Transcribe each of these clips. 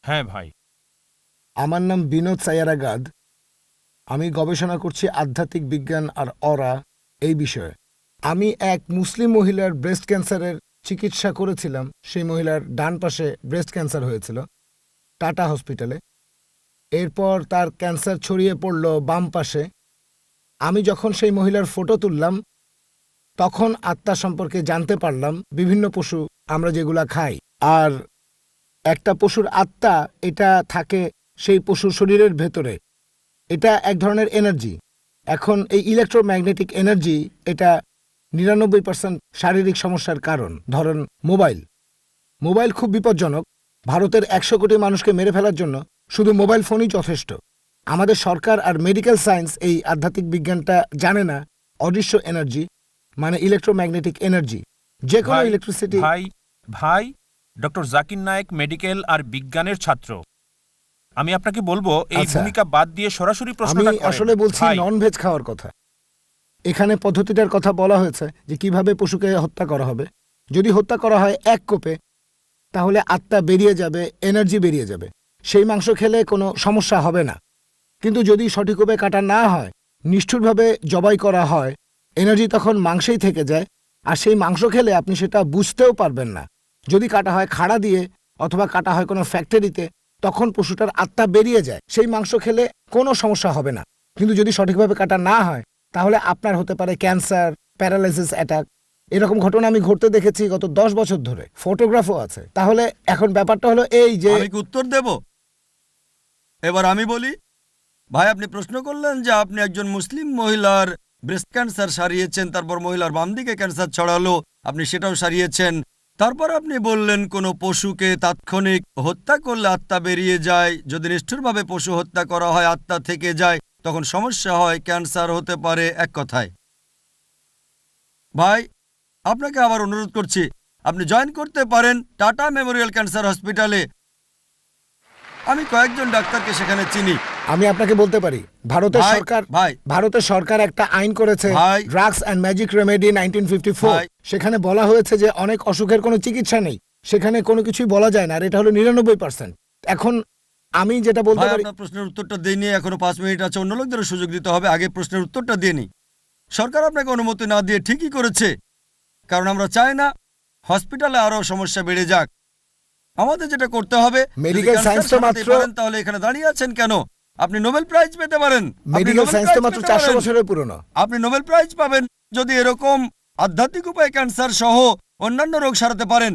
হ্যাঁ ভাই। আমার নাম বিনোদ সায়ারাগাদ। আমি গবেষণা করছি আধ্যাত্মিক বিজ্ঞান আর অরা এই বিষয়ে। আমি এক মুসলিম মহিলার ব্রেস্ট ক্যান্সারের চিকিৎসা করেছিলাম। সেই মহিলার ডান পাশে ব্রেস্ট ক্যান্সার হয়েছিল টাটা হসপিটালে। এরপর তার ক্যান্সার ছড়িয়ে পড়ল বাম পাশে। আমি যখন সেই মহিলার ফটো তুললাম তখন আত্মা সম্পর্কে জানতে পারলাম। বিভিন্ন পশু আমরা যেগুলা খাই, আর একটা পশুর আত্মা এটা থাকে সেই পশুর শরীরের ভেতরে। এটা এক ধরনের এনার্জি। এখন এই ইলেকট্রোম্যাগনেটিক এনার্জি এটা ৯৯% শারীরিক সমস্যার কারণ। ধরেন মোবাইল খুব বিপজ্জনক। ভারতের ১০০ কোটি মানুষকে মেরে ফেলার জন্য শুধু মোবাইল ফোনই যথেষ্ট। আমাদের সরকার আর মেডিকেল সায়েন্স এই আধ্যাত্মিক বিজ্ঞানটা জানে না। অদৃশ্য এনার্জি মানে ইলেকট্রোম্যাগনেটিক এনার্জি, যে কোনো ইলেকট্রিসিটি। ভাই ডক্টর জাকির নায়েক মেডিকেল আর বিজ্ঞানের ছাত্র। আমি আপনাকে বলবো এই ভূমিকা বাদ দিয়ে সরাসরি প্রশ্নটা আমি আসলে বলছি নন ভেজ খাওয়ার কথা। এখানে পদ্ধতিটার কথা বলা হয়েছে যে কিভাবে পশুকে হত্যা করা হবে। যদি হত্যা করা হয় এক কোপে তাহলে আত্মা বেরিয়ে যাবে, এনার্জি বেরিয়ে যাবে। সেই মাংস খেলে কোনো সমস্যা হবে না। কিন্তু যদি সঠিক উপায়ে কাটা না হয়, নিষ্ঠুরভাবে জবাই করা হয়, এনার্জি তখন মাংসেই থেকে যায়। আর সেই মাংস খেলে আপনি সেটা বুঝতেও পারবেন না। যদি কাটা হয় খাড়া দিয়ে অথবা কাটা হয় কোনো ফ্যাক্টরিতে, তখন পশুটার আত্মা বেরিয়ে যায়। সেই মাংস খেলে কোনো সমস্যা হবে না। কিন্তু যদি সঠিকভাবে কাটা না হয় তাহলে আপনার হতে পারে ক্যান্সার, প্যারালাইসিস, অ্যাটাক। এরকম ঘটনা আমি ঘটতে দেখেছি গত ১০ বছর ধরে। ফটোগ্রাফও আছে। তাহলে এখন ব্যাপারটা হলো এই যে, আমি কি উত্তর দেব? এবার আমি বলি। ভাই, আপনি প্রশ্ন করলেন যে আপনি একজন মুসলিম মহিলার ব্রেস্ট ক্যান্সার সারিয়েছেন, তারপর মহিলার বাম দিকে ক্যান্সার ছড়ালো, আপনি সেটাও সারিয়েছেন। তারপর আপনি বললেন কোনো পশুকে তাৎক্ষণিক হত্যা করলে আত্মা বেরিয়ে যায়। যদি নিষ্ঠুরভাবে পশু হত্যা করা হয় আত্মা থেকে যায়, তখন সমস্যা হয়, ক্যান্সার হতে পারে। এক কথায় ভাই, আপনাকে আবার অনুরোধ করছি, আপনি জয়েন করতে পারেন টাটা মেমোরিয়াল ক্যান্সার হসপিটালে। আমি কয়েকজন ডাক্তারকে সেখানে চিনি। আমি আপনাকে বলতে পারি ভারতের সরকার একটা আইন করেছে, ড্রাগস অ্যান্ড ম্যাজিক রেমেডি 1954। সেখানে বলা হয়েছে যে অনেক অসুখের কোনো চিকিৎসা নেই, সেখানে কোনো কিছুই বলা যায় না। আর এটা হলো ৯৯%। এখন আমি যেটা বলতে পারি, আপনার প্রশ্নের উত্তরটা দিইনি, এখনো ৫ মিনিট আছে, অন্য লোকদের সুযোগ দিতে হবে। আগে প্রশ্নের উত্তরটা দিয়ে নি। সরকার আপনাকে অনুমতি না দিয়ে ঠিকই করেছে, কারণ আমরা চাই না হসপিটালে আরো সমস্যা বেড়ে যাক। আমাদের যেটা করতে হবে, মেডিকেল সায়েন্স তো মাত্র, তাহলে এখানে দাঁড়িয়ে আছেন কেন? আপনি নোবেল প্রাইজ পেতে পারেন। মেডিকেল সায়েন্স তো মাত্র ৪০০ বছরের পুরনো। আপনি নোবেল প্রাইজ পাবেন যদি এরকম আধ্যাত্মিক উপায়ে ক্যান্সার সহ অন্যান্য রোগ সারাতে পারেন।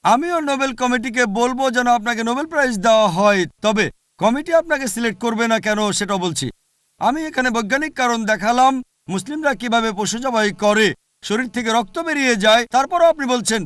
আমিও নোবেল কমিটিকে বলবো যেন আপনাকে নোবেল প্রাইজ দেওয়া হয়। তবে কমিটি আপনাকে সিলেক্ট করবে না কেন সেটাও বলছি। আমি এখানে বৈজ্ঞানিক কারণ দেখালাম, মুসলিমরা কিভাবে পশু জবাই করে, শরীর থেকে রক্ত বেরিয়ে যায়, তারপরও আপনি বলছেন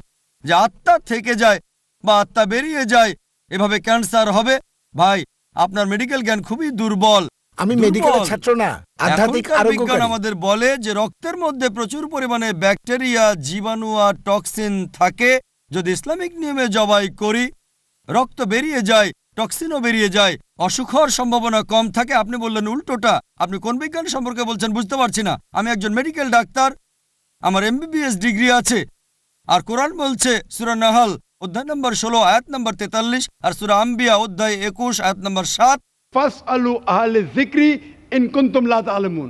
যে আত্মা থেকে যায় বা আত্মা বেরিয়ে যায়, এভাবে ক্যান্সার হবে। ভাই, আপনার মেডিকেল জ্ঞান খুবই দুর্বল। আমি মেডিকেলের ছাত্র না, আধ্যাত্মিক বিজ্ঞান আমাদের বলে যে রক্তের মধ্যে প্রচুর পরিমাণে ব্যাকটেরিয়া, জীবাণু আর টক্সিন থাকে। যদি ইসলামিক নিয়মে জবাই করি, রক্ত বেরিয়ে যায়, টক্সিনও বেরিয়ে যায়, অসুখ হওয়ার সম্ভাবনা কম থাকে। আপনি বললেন উল্টোটা। আপনি কোন বিজ্ঞান সম্পর্কে বলছেন বুঝতে পারছি না। আমি একজন মেডিকেল ডাক্তার, আমার MBBS ডিগ্রি আছে। আর কোরআন বলছে সূরা নাহল অধ্যায় নম্বর 16 আয়াত নম্বর 43 আর সূরা আম্বিয়া অধ্যায় 21 আয়াত নম্বর 7, ফাসআলু আহলে যিকরি ইন কুনতুম লা তা'লামুন।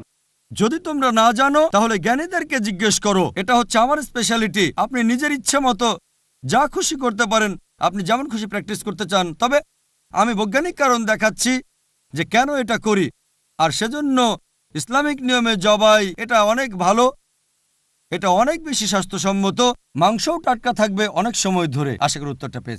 যদি তোমরা না জানো তাহলে জ্ঞানীদেরকে জিজ্ঞেস করো। এটা হচ্ছে আমার স্পেশালিটি। আপনি নিজের ইচ্ছে মতো যা খুশি করতে পারেন, আপনি যেমন খুশি প্র্যাকটিস করতে চান। তবে আমি বৈজ্ঞানিক কারণ দেখাচ্ছি যে কেন এটা করি। আর সেজন্য ইসলামিক নিয়মে জবাই এটা অনেক ভালো, এটা অনেক বেশি স্বাস্থ্যসম্মত, মাংসও টাটকা থাকবে অনেক সময় ধরে। আশা করি উত্তরটা পেয়েছেন।